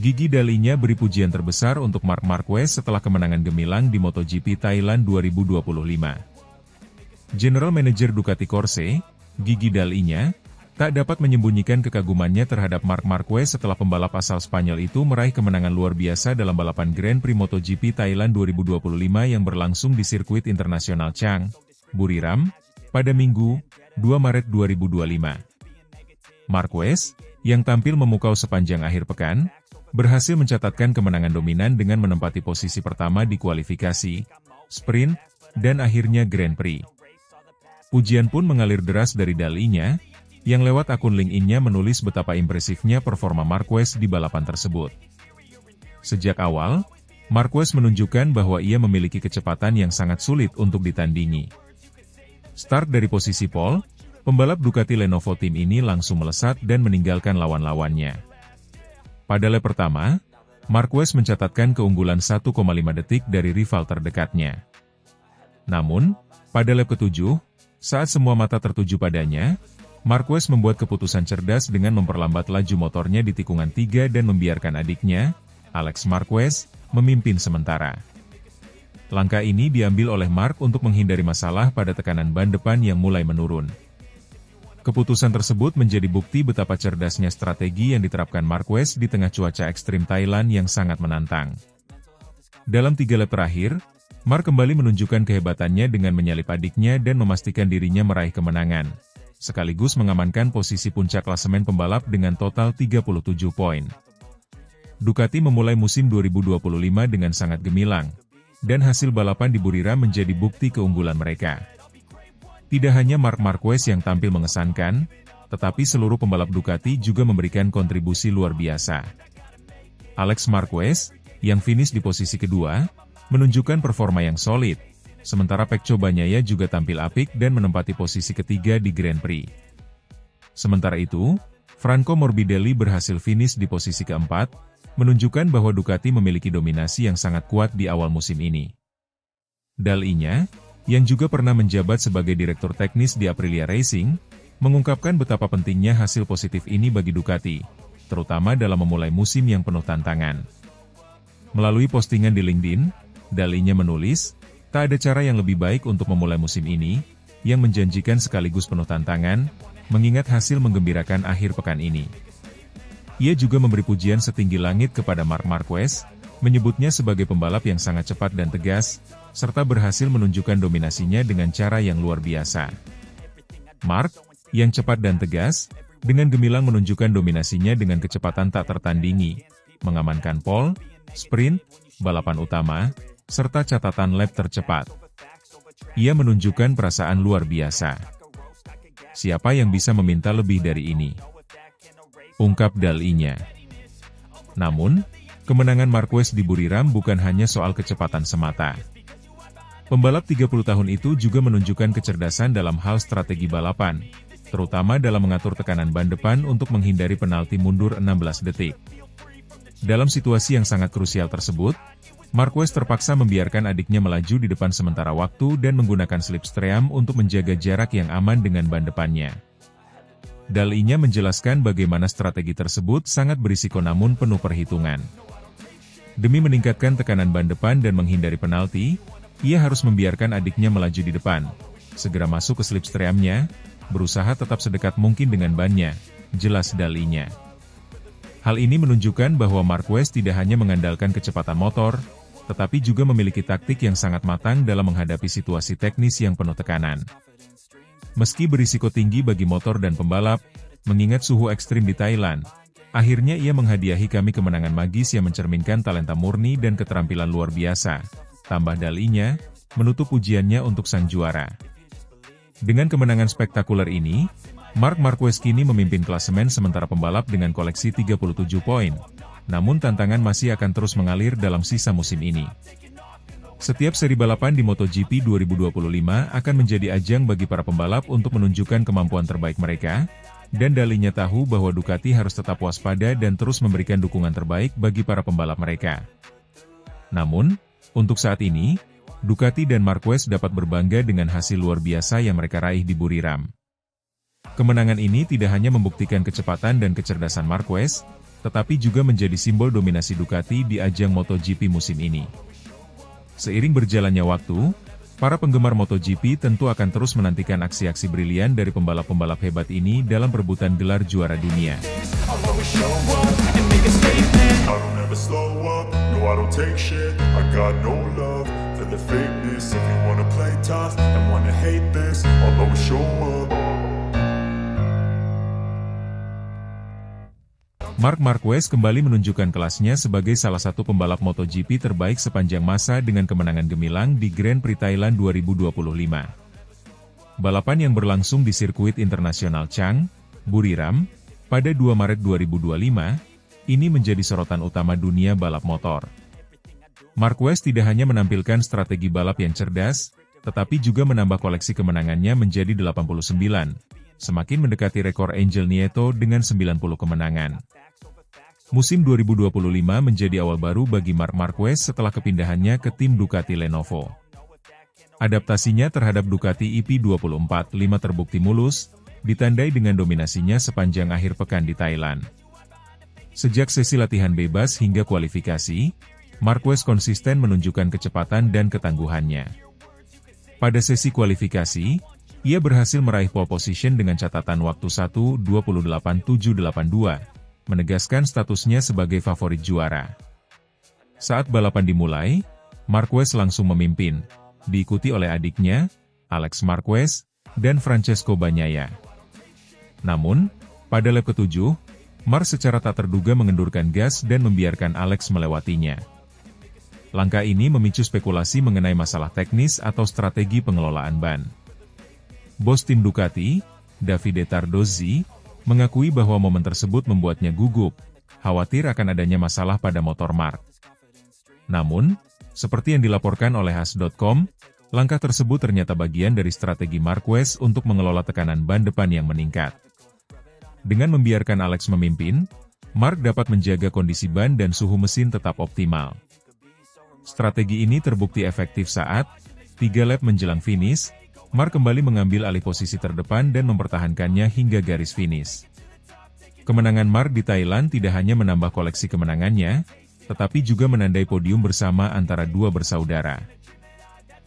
Gigi dalinya beri pujian terbesar untuk Marc Marquez setelah kemenangan gemilang di MotoGP Thailand 2025. General Manager Ducati Corse, Gigi dalinya, tak dapat menyembunyikan kekagumannya terhadap Marc Marquez setelah pembalap asal Spanyol itu meraih kemenangan luar biasa dalam balapan Grand Prix MotoGP Thailand 2025 yang berlangsung di sirkuit internasional Chang, Buriram, pada Minggu, 2 Maret 2025. Marquez, yang tampil memukau sepanjang akhir pekan, berhasil mencatatkan kemenangan dominan dengan menempati posisi pertama di kualifikasi, sprint, dan akhirnya Grand Prix. Pujian pun mengalir deras dari dalinya, yang lewat akun LinkedIn-nya menulis betapa impresifnya performa Marquez di balapan tersebut. Sejak awal, Marquez menunjukkan bahwa ia memiliki kecepatan yang sangat sulit untuk ditandingi. Start dari posisi pole, pembalap Ducati Lenovo Team ini langsung melesat dan meninggalkan lawan-lawannya. Pada lap pertama, Marquez mencatatkan keunggulan 1,5 detik dari rival terdekatnya. Namun, pada lap ke-7, saat semua mata tertuju padanya, Marquez membuat keputusan cerdas dengan memperlambat laju motornya di tikungan 3 dan membiarkan adiknya, Alex Marquez, memimpin sementara. Langkah ini diambil oleh Marc untuk menghindari masalah pada tekanan ban depan yang mulai menurun. Keputusan tersebut menjadi bukti betapa cerdasnya strategi yang diterapkan Marquez di tengah cuaca ekstrim Thailand yang sangat menantang. Dalam 3 lap terakhir, Marc kembali menunjukkan kehebatannya dengan menyalip adiknya dan memastikan dirinya meraih kemenangan, sekaligus mengamankan posisi puncak klasemen pembalap dengan total 37 poin. Ducati memulai musim 2025 dengan sangat gemilang, dan hasil balapan di Buriram menjadi bukti keunggulan mereka. Tidak hanya Marc Marquez yang tampil mengesankan, tetapi seluruh pembalap Ducati juga memberikan kontribusi luar biasa. Alex Marquez, yang finish di posisi kedua, menunjukkan performa yang solid, sementara Pecco Bagnaia juga tampil apik dan menempati posisi ketiga di Grand Prix. Sementara itu, Franco Morbidelli berhasil finish di posisi keempat, menunjukkan bahwa Ducati memiliki dominasi yang sangat kuat di awal musim ini. Dalinya, yang juga pernah menjabat sebagai direktur teknis di Aprilia Racing, mengungkapkan betapa pentingnya hasil positif ini bagi Ducati, terutama dalam memulai musim yang penuh tantangan. Melalui postingan di LinkedIn, dalinya menulis, tak ada cara yang lebih baik untuk memulai musim ini, yang menjanjikan sekaligus penuh tantangan, mengingat hasil menggembirakan akhir pekan ini. Ia juga memberi pujian setinggi langit kepada Marc Marquez, menyebutnya sebagai pembalap yang sangat cepat dan tegas, serta berhasil menunjukkan dominasinya dengan cara yang luar biasa. Marc, yang cepat dan tegas, dengan gemilang menunjukkan dominasinya dengan kecepatan tak tertandingi, mengamankan pole, sprint, balapan utama, serta catatan lap tercepat. Ia menunjukkan perasaan luar biasa. Siapa yang bisa meminta lebih dari ini? Ungkap dalinya. Namun, kemenangan Marquez di Buriram bukan hanya soal kecepatan semata. Pembalap 30 tahun itu juga menunjukkan kecerdasan dalam hal strategi balapan, terutama dalam mengatur tekanan ban depan untuk menghindari penalti mundur 16 detik. Dalam situasi yang sangat krusial tersebut, Marquez terpaksa membiarkan adiknya melaju di depan sementara waktu dan menggunakan slipstream untuk menjaga jarak yang aman dengan ban depannya. Dalinya menjelaskan bagaimana strategi tersebut sangat berisiko namun penuh perhitungan. Demi meningkatkan tekanan ban depan dan menghindari penalti, ia harus membiarkan adiknya melaju di depan, segera masuk ke slipstreamnya, berusaha tetap sedekat mungkin dengan bannya, jelas dalinya. Hal ini menunjukkan bahwa Marquez tidak hanya mengandalkan kecepatan motor, tetapi juga memiliki taktik yang sangat matang dalam menghadapi situasi teknis yang penuh tekanan. Meski berisiko tinggi bagi motor dan pembalap, mengingat suhu ekstrim di Thailand, akhirnya ia menghadiahi kami kemenangan magis yang mencerminkan talenta murni dan keterampilan luar biasa. Tambah dalinya, menutup pujiannya untuk sang juara. Dengan kemenangan spektakuler ini, Marc Marquez kini memimpin klasemen sementara pembalap dengan koleksi 37 poin. Namun tantangan masih akan terus mengalir dalam sisa musim ini. Setiap seri balapan di MotoGP 2025 akan menjadi ajang bagi para pembalap untuk menunjukkan kemampuan terbaik mereka, dan dalinya tahu bahwa Ducati harus tetap waspada dan terus memberikan dukungan terbaik bagi para pembalap mereka. Namun, untuk saat ini, Ducati dan Marquez dapat berbangga dengan hasil luar biasa yang mereka raih di Buriram. Kemenangan ini tidak hanya membuktikan kecepatan dan kecerdasan Marquez, tetapi juga menjadi simbol dominasi Ducati di ajang MotoGP musim ini. Seiring berjalannya waktu, para penggemar MotoGP tentu akan terus menantikan aksi-aksi brilian dari pembalap-pembalap hebat ini dalam perebutan gelar juara dunia. Marc Marquez kembali menunjukkan kelasnya sebagai salah satu pembalap MotoGP terbaik sepanjang masa dengan kemenangan gemilang di Grand Prix Thailand 2025. Balapan yang berlangsung di sirkuit internasional Chang, Buriram, pada 2 Maret 2025, ini menjadi sorotan utama dunia balap motor. Marquez tidak hanya menampilkan strategi balap yang cerdas, tetapi juga menambah koleksi kemenangannya menjadi 89, semakin mendekati rekor Angel Nieto dengan 90 kemenangan. Musim 2025 menjadi awal baru bagi Marc Marquez setelah kepindahannya ke tim Ducati Lenovo. Adaptasinya terhadap Ducati EP24-5 terbukti mulus, ditandai dengan dominasinya sepanjang akhir pekan di Thailand. Sejak sesi latihan bebas hingga kualifikasi, Marquez konsisten menunjukkan kecepatan dan ketangguhannya. Pada sesi kualifikasi, ia berhasil meraih pole position dengan catatan waktu 1:28.782, menegaskan statusnya sebagai favorit juara. Saat balapan dimulai, Marquez langsung memimpin, diikuti oleh adiknya, Alex Marquez, dan Francesco Bagnaia. Namun, pada lap ke-7, Marc secara tak terduga mengendurkan gas dan membiarkan Alex melewatinya. Langkah ini memicu spekulasi mengenai masalah teknis atau strategi pengelolaan ban. Bos tim Ducati, Davide Tardozzi, mengakui bahwa momen tersebut membuatnya gugup, khawatir akan adanya masalah pada motor Marc. Namun, seperti yang dilaporkan oleh Has.com, langkah tersebut ternyata bagian dari strategi Marquez untuk mengelola tekanan ban depan yang meningkat. Dengan membiarkan Alex memimpin, Marc dapat menjaga kondisi ban dan suhu mesin tetap optimal. Strategi ini terbukti efektif saat 3 lap menjelang finish, Marc kembali mengambil alih posisi terdepan dan mempertahankannya hingga garis finish. Kemenangan Marc di Thailand tidak hanya menambah koleksi kemenangannya, tetapi juga menandai podium bersama antara dua bersaudara.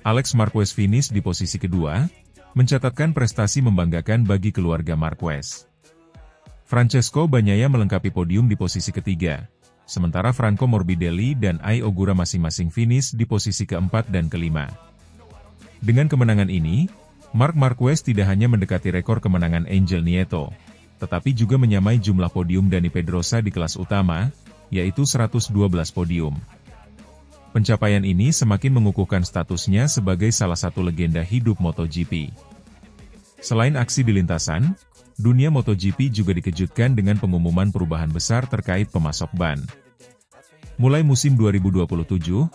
Alex Marquez finish di posisi kedua, mencatatkan prestasi membanggakan bagi keluarga Marquez. Francesco Bagnaia melengkapi podium di posisi ketiga, sementara Franco Morbidelli dan Ai Ogura masing-masing finish di posisi keempat dan kelima. Dengan kemenangan ini, Marc Marquez tidak hanya mendekati rekor kemenangan Angel Nieto, tetapi juga menyamai jumlah podium Dani Pedrosa di kelas utama, yaitu 112 podium. Pencapaian ini semakin mengukuhkan statusnya sebagai salah satu legenda hidup MotoGP. Selain aksi di lintasan, dunia MotoGP juga dikejutkan dengan pengumuman perubahan besar terkait pemasok ban. Mulai musim 2027,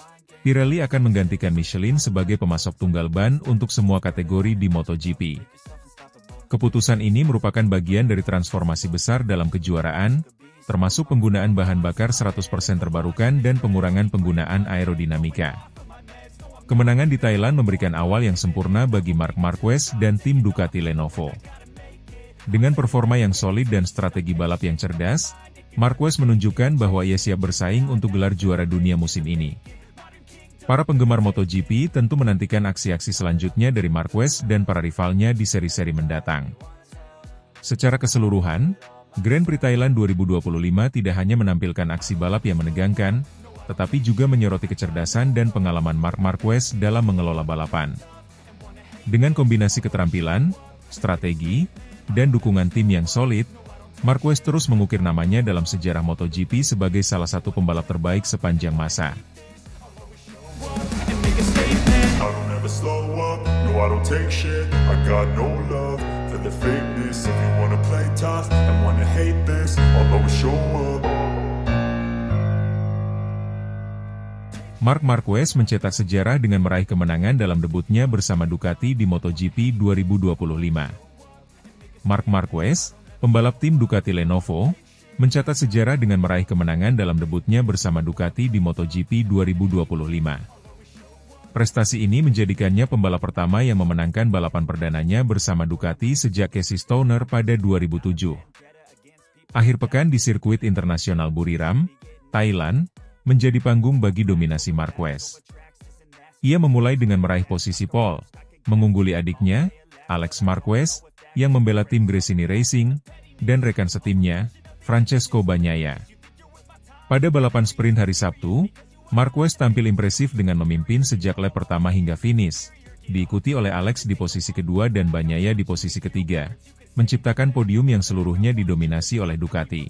Pirelli akan menggantikan Michelin sebagai pemasok tunggal ban untuk semua kategori di MotoGP. Keputusan ini merupakan bagian dari transformasi besar dalam kejuaraan, termasuk penggunaan bahan bakar 100% terbarukan dan pengurangan penggunaan aerodinamika. Kemenangan di Thailand memberikan awal yang sempurna bagi Marc Marquez dan tim Ducati Lenovo. Dengan performa yang solid dan strategi balap yang cerdas, Marquez menunjukkan bahwa ia siap bersaing untuk gelar juara dunia musim ini. Para penggemar MotoGP tentu menantikan aksi-aksi selanjutnya dari Marquez dan para rivalnya di seri-seri mendatang. Secara keseluruhan, Grand Prix Thailand 2025 tidak hanya menampilkan aksi balap yang menegangkan, tetapi juga menyoroti kecerdasan dan pengalaman Marc Marquez dalam mengelola balapan. Dengan kombinasi keterampilan, strategi, dan dukungan tim yang solid, Marquez terus mengukir namanya dalam sejarah MotoGP sebagai salah satu pembalap terbaik sepanjang masa. Marc Marquez mencetak sejarah dengan meraih kemenangan dalam debutnya bersama Ducati di MotoGP 2025. Marc Marquez, pembalap tim Ducati Lenovo, mencatat sejarah dengan meraih kemenangan dalam debutnya bersama Ducati di MotoGP 2025. Prestasi ini menjadikannya pembalap pertama yang memenangkan balapan perdananya bersama Ducati sejak Casey Stoner pada 2007. Akhir pekan di sirkuit internasional Buriram, Thailand, menjadi panggung bagi dominasi Marquez. Ia memulai dengan meraih posisi pole, mengungguli adiknya, Alex Marquez, yang membela tim Gresini Racing, dan rekan setimnya, Francesco Bagnaia. Pada balapan sprint hari Sabtu, Marquez tampil impresif dengan memimpin sejak lap pertama hingga finish, diikuti oleh Alex di posisi kedua dan Bagnaia di posisi ketiga, menciptakan podium yang seluruhnya didominasi oleh Ducati.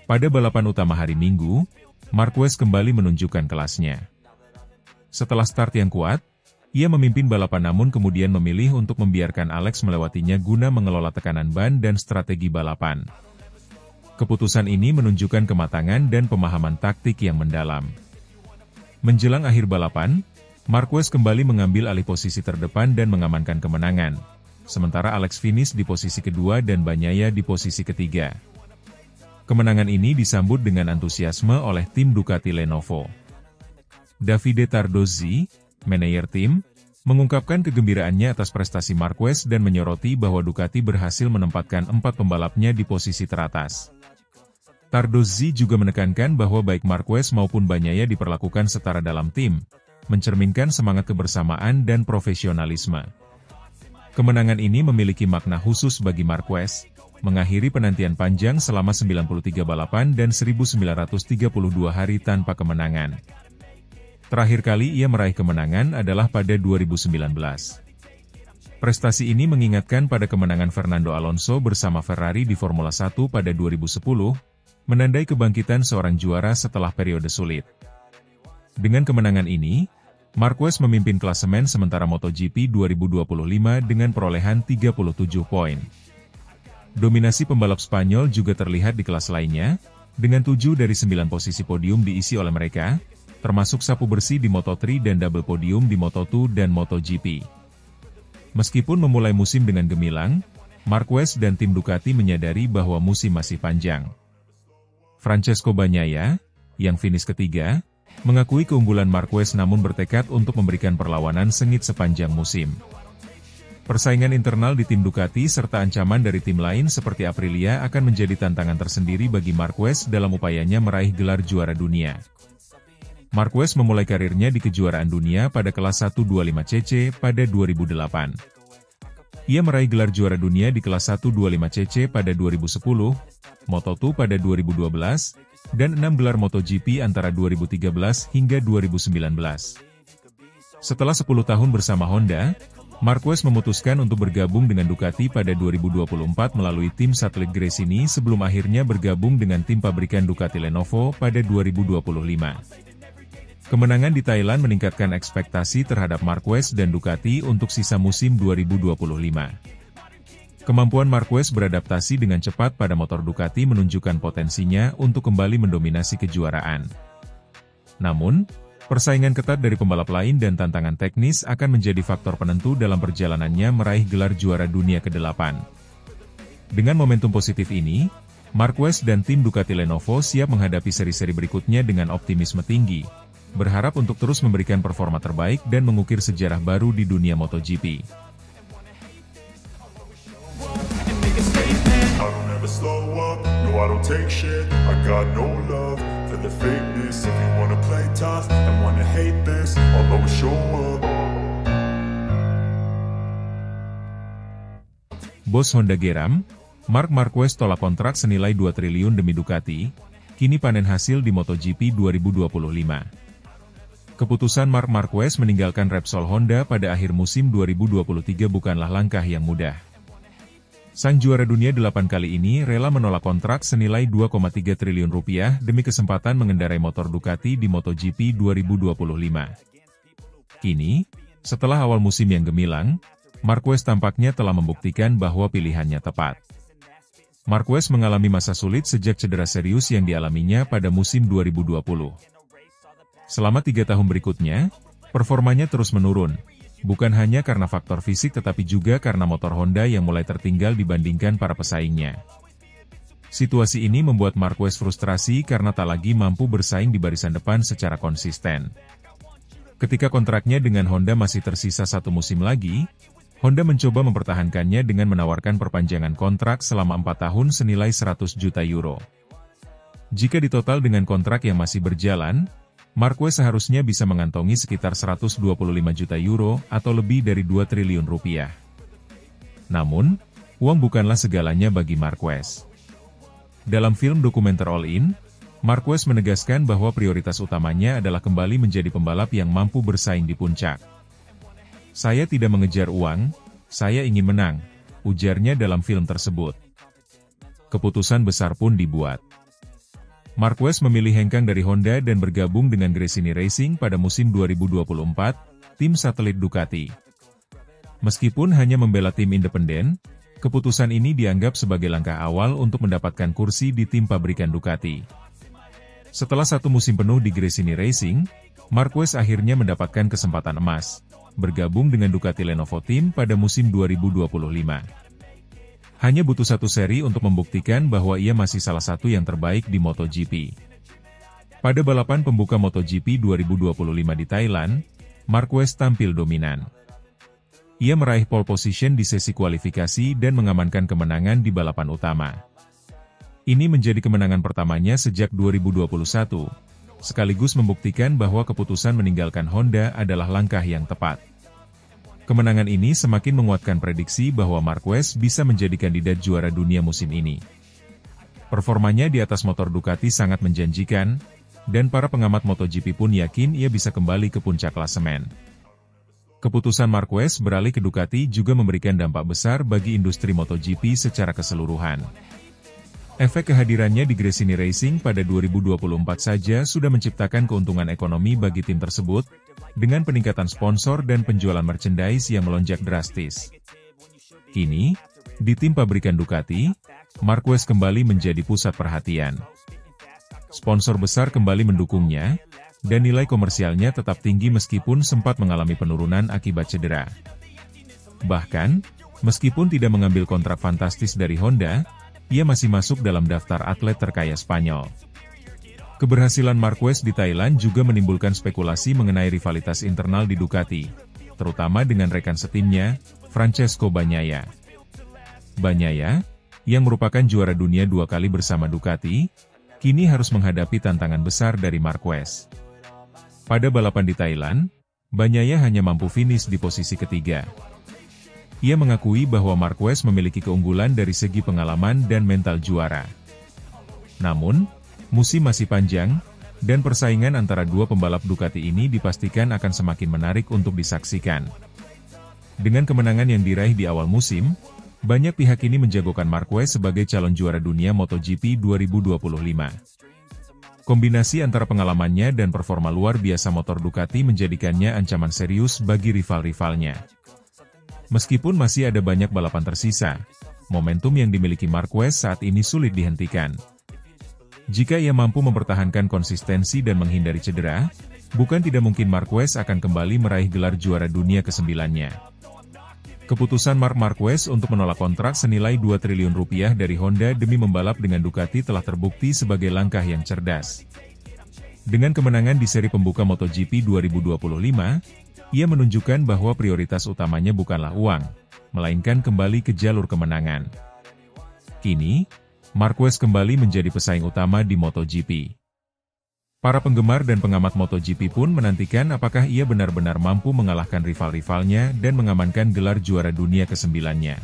Pada balapan utama hari Minggu, Marquez kembali menunjukkan kelasnya. Setelah start yang kuat, ia memimpin balapan namun kemudian memilih untuk membiarkan Alex melewatinya guna mengelola tekanan ban dan strategi balapan. Keputusan ini menunjukkan kematangan dan pemahaman taktik yang mendalam. Menjelang akhir balapan, Marquez kembali mengambil alih posisi terdepan dan mengamankan kemenangan, sementara Alex finish di posisi kedua dan Bagnaia di posisi ketiga. Kemenangan ini disambut dengan antusiasme oleh tim Ducati Lenovo. Davide Tardozzi, manajer tim, mengungkapkan kegembiraannya atas prestasi Marquez dan menyoroti bahwa Ducati berhasil menempatkan 4 pembalapnya di posisi teratas. Tardozzi juga menekankan bahwa baik Marquez maupun Bagnaia diperlakukan setara dalam tim, mencerminkan semangat kebersamaan dan profesionalisme. Kemenangan ini memiliki makna khusus bagi Marquez, mengakhiri penantian panjang selama 93 balapan dan 1932 hari tanpa kemenangan. Terakhir kali ia meraih kemenangan adalah pada 2019. Prestasi ini mengingatkan pada kemenangan Fernando Alonso bersama Ferrari di Formula 1 pada 2010, menandai kebangkitan seorang juara setelah periode sulit. Dengan kemenangan ini, Marquez memimpin klasemen sementara MotoGP 2025 dengan perolehan 37 poin. Dominasi pembalap Spanyol juga terlihat di kelas lainnya, dengan 7 dari 9 posisi podium diisi oleh mereka, termasuk sapu bersih di Moto3 dan double podium di Moto2 dan MotoGP. Meskipun memulai musim dengan gemilang, Marquez dan tim Ducati menyadari bahwa musim masih panjang. Francesco Bagnaia, yang finish ketiga, mengakui keunggulan Marquez namun bertekad untuk memberikan perlawanan sengit sepanjang musim. Persaingan internal di tim Ducati serta ancaman dari tim lain seperti Aprilia akan menjadi tantangan tersendiri bagi Marquez dalam upayanya meraih gelar juara dunia. Marquez memulai karirnya di kejuaraan dunia pada kelas 125cc pada 2008. Ia meraih gelar juara dunia di kelas 125cc pada 2010, Moto2 pada 2012, dan 6 gelar MotoGP antara 2013 hingga 2019. Setelah 10 tahun bersama Honda, Marquez memutuskan untuk bergabung dengan Ducati pada 2024 melalui tim satelit Gresini sebelum akhirnya bergabung dengan tim pabrikan Ducati Lenovo pada 2025. Kemenangan di Thailand meningkatkan ekspektasi terhadap Marquez dan Ducati untuk sisa musim 2025. Kemampuan Marquez beradaptasi dengan cepat pada motor Ducati menunjukkan potensinya untuk kembali mendominasi kejuaraan. Namun, persaingan ketat dari pembalap lain dan tantangan teknis akan menjadi faktor penentu dalam perjalanannya meraih gelar juara dunia ke-8. Dengan momentum positif ini, Marquez dan tim Ducati Lenovo siap menghadapi seri-seri berikutnya dengan optimisme tinggi, berharap untuk terus memberikan performa terbaik dan mengukir sejarah baru di dunia MotoGP. Bos Honda geram, Marc Marquez tolak kontrak senilai 2 triliun demi Ducati, kini panen hasil di MotoGP 2025. Keputusan Marc Marquez meninggalkan Repsol Honda pada akhir musim 2023 bukanlah langkah yang mudah. Sang juara dunia 8 kali ini rela menolak kontrak senilai 2,3 triliun rupiah demi kesempatan mengendarai motor Ducati di MotoGP 2025. Kini, setelah awal musim yang gemilang, Marquez tampaknya telah membuktikan bahwa pilihannya tepat. Marquez mengalami masa sulit sejak cedera serius yang dialaminya pada musim 2020. Selama 3 tahun berikutnya, performanya terus menurun, bukan hanya karena faktor fisik tetapi juga karena motor Honda yang mulai tertinggal dibandingkan para pesaingnya. Situasi ini membuat Marquez frustrasi karena tak lagi mampu bersaing di barisan depan secara konsisten. Ketika kontraknya dengan Honda masih tersisa 1 musim lagi, Honda mencoba mempertahankannya dengan menawarkan perpanjangan kontrak selama 4 tahun senilai 100 juta euro. Jika ditotal dengan kontrak yang masih berjalan, Marquez seharusnya bisa mengantongi sekitar 125 juta euro atau lebih dari 2 triliun rupiah. Namun, uang bukanlah segalanya bagi Marquez. Dalam film dokumenter All In, Marquez menegaskan bahwa prioritas utamanya adalah kembali menjadi pembalap yang mampu bersaing di puncak. "Saya tidak mengejar uang, saya ingin menang," ujarnya dalam film tersebut. Keputusan besar pun dibuat. Marquez memilih hengkang dari Honda dan bergabung dengan Gresini Racing pada musim 2024, tim satelit Ducati. Meskipun hanya membela tim independen, keputusan ini dianggap sebagai langkah awal untuk mendapatkan kursi di tim pabrikan Ducati. Setelah 1 musim penuh di Gresini Racing, Marquez akhirnya mendapatkan kesempatan emas, bergabung dengan Ducati Lenovo Team pada musim 2025. Hanya butuh 1 seri untuk membuktikan bahwa ia masih salah satu yang terbaik di MotoGP. Pada balapan pembuka MotoGP 2025 di Thailand, Marquez tampil dominan. Ia meraih pole position di sesi kualifikasi dan mengamankan kemenangan di balapan utama. Ini menjadi kemenangan pertamanya sejak 2021, sekaligus membuktikan bahwa keputusan meninggalkan Honda adalah langkah yang tepat. Kemenangan ini semakin menguatkan prediksi bahwa Marquez bisa menjadi kandidat juara dunia musim ini. Performanya di atas motor Ducati sangat menjanjikan, dan para pengamat MotoGP pun yakin ia bisa kembali ke puncak klasemen. Keputusan Marquez beralih ke Ducati juga memberikan dampak besar bagi industri MotoGP secara keseluruhan. Efek kehadirannya di Gresini Racing pada 2024 saja sudah menciptakan keuntungan ekonomi bagi tim tersebut, dengan peningkatan sponsor dan penjualan merchandise yang melonjak drastis. Kini, di tim pabrikan Ducati, Marquez kembali menjadi pusat perhatian. Sponsor besar kembali mendukungnya, dan nilai komersialnya tetap tinggi meskipun sempat mengalami penurunan akibat cedera. Bahkan, meskipun tidak mengambil kontrak fantastis dari Honda, ia masih masuk dalam daftar atlet terkaya Spanyol. Keberhasilan Marquez di Thailand juga menimbulkan spekulasi mengenai rivalitas internal di Ducati, terutama dengan rekan setimnya, Francesco Bagnaia. Bagnaia, yang merupakan juara dunia 2 kali bersama Ducati, kini harus menghadapi tantangan besar dari Marquez. Pada balapan di Thailand, Bagnaia hanya mampu finish di posisi ketiga. Ia mengakui bahwa Marquez memiliki keunggulan dari segi pengalaman dan mental juara. Namun, musim masih panjang, dan persaingan antara 2 pembalap Ducati ini dipastikan akan semakin menarik untuk disaksikan. Dengan kemenangan yang diraih di awal musim, banyak pihak ini menjagokan Marquez sebagai calon juara dunia MotoGP 2025. Kombinasi antara pengalamannya dan performa luar biasa motor Ducati menjadikannya ancaman serius bagi rival-rivalnya. Meskipun masih ada banyak balapan tersisa, momentum yang dimiliki Marquez saat ini sulit dihentikan. Jika ia mampu mempertahankan konsistensi dan menghindari cedera, bukan tidak mungkin Marquez akan kembali meraih gelar juara dunia ke-9-nya. Keputusan Marc Marquez untuk menolak kontrak senilai 2 triliun rupiah dari Honda demi membalap dengan Ducati telah terbukti sebagai langkah yang cerdas. Dengan kemenangan di seri pembuka MotoGP 2025, ia menunjukkan bahwa prioritas utamanya bukanlah uang, melainkan kembali ke jalur kemenangan. Kini, Marquez kembali menjadi pesaing utama di MotoGP. Para penggemar dan pengamat MotoGP pun menantikan apakah ia benar-benar mampu mengalahkan rival-rivalnya dan mengamankan gelar juara dunia ke-9-nya.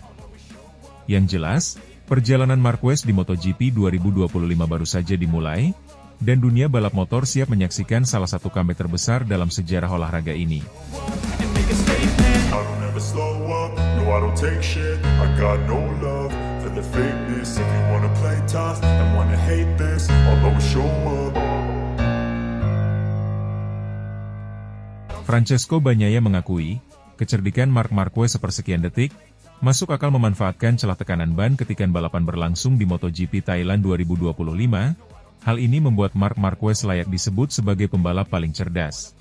Yang jelas, perjalanan Marquez di MotoGP 2025 baru saja dimulai, dan dunia balap motor siap menyaksikan salah satu comeback terbesar dalam sejarah olahraga ini. Francesco Bagnaia mengakui, kecerdikan Marc Marquez sepersekian detik, masuk akal memanfaatkan celah tekanan ban ketika balapan berlangsung di MotoGP Thailand 2025, hal ini membuat Marc Marquez layak disebut sebagai pembalap paling cerdas.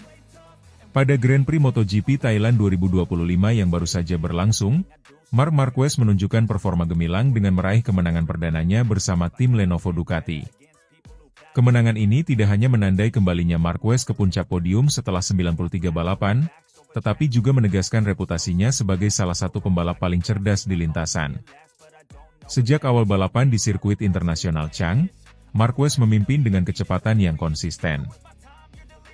Pada Grand Prix MotoGP Thailand 2025 yang baru saja berlangsung, Marc Marquez menunjukkan performa gemilang dengan meraih kemenangan perdananya bersama tim Lenovo Ducati. Kemenangan ini tidak hanya menandai kembalinya Marquez ke puncak podium setelah 93 balapan, tetapi juga menegaskan reputasinya sebagai salah satu pembalap paling cerdas di lintasan. Sejak awal balapan di sirkuit internasional Chang, Marquez memimpin dengan kecepatan yang konsisten.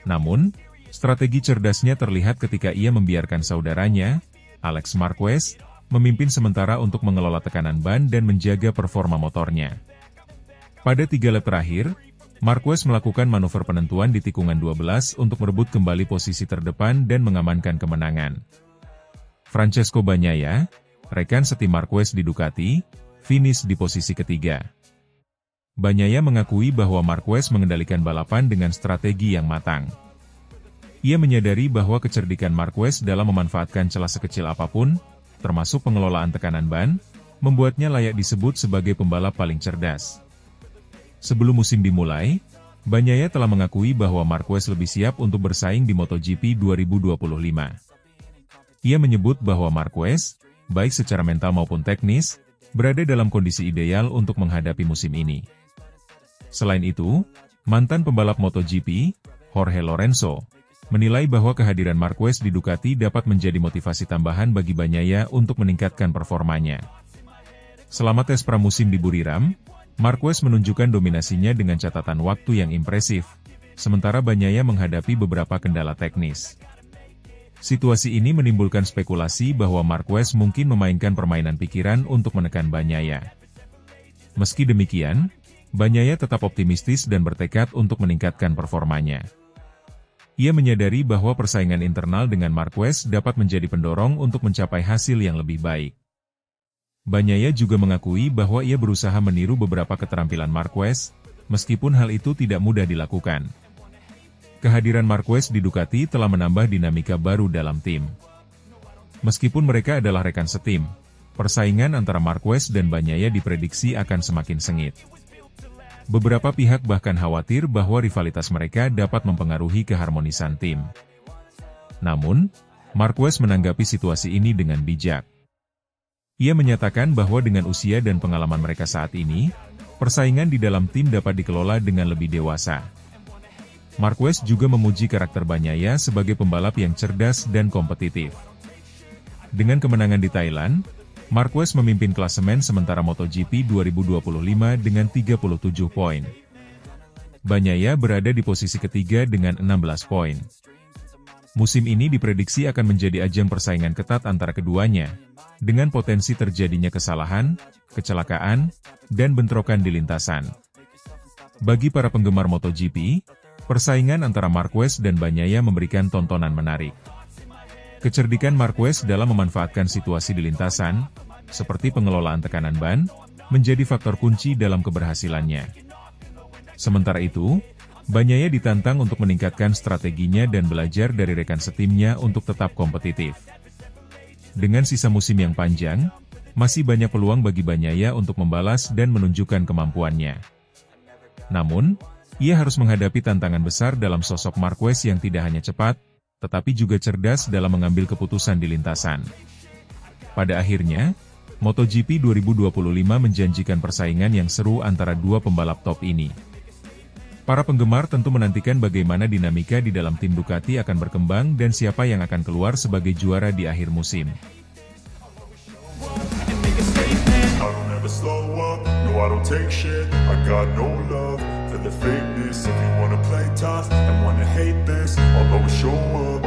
Namun, strategi cerdasnya terlihat ketika ia membiarkan saudaranya, Alex Marquez, memimpin sementara untuk mengelola tekanan ban dan menjaga performa motornya. Pada 3 lap terakhir, Marquez melakukan manuver penentuan di tikungan 12 untuk merebut kembali posisi terdepan dan mengamankan kemenangan. Francesco Bagnaia, rekan setim Marquez di Ducati, finish di posisi ketiga. Bagnaia mengakui bahwa Marquez mengendalikan balapan dengan strategi yang matang. Ia menyadari bahwa kecerdikan Marquez dalam memanfaatkan celah sekecil apapun, termasuk pengelolaan tekanan ban, membuatnya layak disebut sebagai pembalap paling cerdas. Sebelum musim dimulai, Bagnaia telah mengakui bahwa Marquez lebih siap untuk bersaing di MotoGP 2025. Ia menyebut bahwa Marquez, baik secara mental maupun teknis, berada dalam kondisi ideal untuk menghadapi musim ini. Selain itu, mantan pembalap MotoGP, Jorge Lorenzo, menilai bahwa kehadiran Marquez di Ducati dapat menjadi motivasi tambahan bagi Bagnaia untuk meningkatkan performanya. Selama tes pramusim di Buriram, Marquez menunjukkan dominasinya dengan catatan waktu yang impresif, sementara Bagnaia menghadapi beberapa kendala teknis. Situasi ini menimbulkan spekulasi bahwa Marquez mungkin memainkan permainan pikiran untuk menekan Bagnaia. Meski demikian, Bagnaia tetap optimistis dan bertekad untuk meningkatkan performanya. Ia menyadari bahwa persaingan internal dengan Marquez dapat menjadi pendorong untuk mencapai hasil yang lebih baik. Bagnaia juga mengakui bahwa ia berusaha meniru beberapa keterampilan Marquez, meskipun hal itu tidak mudah dilakukan. Kehadiran Marquez di Ducati telah menambah dinamika baru dalam tim. Meskipun mereka adalah rekan setim, persaingan antara Marquez dan Bagnaia diprediksi akan semakin sengit. Beberapa pihak bahkan khawatir bahwa rivalitas mereka dapat mempengaruhi keharmonisan tim. Namun, Marquez menanggapi situasi ini dengan bijak. Ia menyatakan bahwa dengan usia dan pengalaman mereka saat ini, persaingan di dalam tim dapat dikelola dengan lebih dewasa. Marquez juga memuji karakter Bagnaia sebagai pembalap yang cerdas dan kompetitif. Dengan kemenangan di Thailand, Marquez memimpin klasemen sementara MotoGP 2025 dengan 37 poin. Bagnaia berada di posisi ketiga dengan 16 poin. Musim ini diprediksi akan menjadi ajang persaingan ketat antara keduanya, dengan potensi terjadinya kesalahan, kecelakaan, dan bentrokan di lintasan. Bagi para penggemar MotoGP, persaingan antara Marquez dan Bagnaia memberikan tontonan menarik. Kecerdikan Marquez dalam memanfaatkan situasi di lintasan, seperti pengelolaan tekanan ban, menjadi faktor kunci dalam keberhasilannya. Sementara itu, Bagnaia ditantang untuk meningkatkan strateginya dan belajar dari rekan setimnya untuk tetap kompetitif. Dengan sisa musim yang panjang, masih banyak peluang bagi Bagnaia untuk membalas dan menunjukkan kemampuannya. Namun, ia harus menghadapi tantangan besar dalam sosok Marquez yang tidak hanya cepat, tetapi juga cerdas dalam mengambil keputusan di lintasan. Pada akhirnya, MotoGP 2025 menjanjikan persaingan yang seru antara dua pembalap top ini. Para penggemar tentu menantikan bagaimana dinamika di dalam tim Ducati akan berkembang dan siapa yang akan keluar sebagai juara di akhir musim. For the fakeness, if you wanna play tough and wanna hate this, I'll always show up.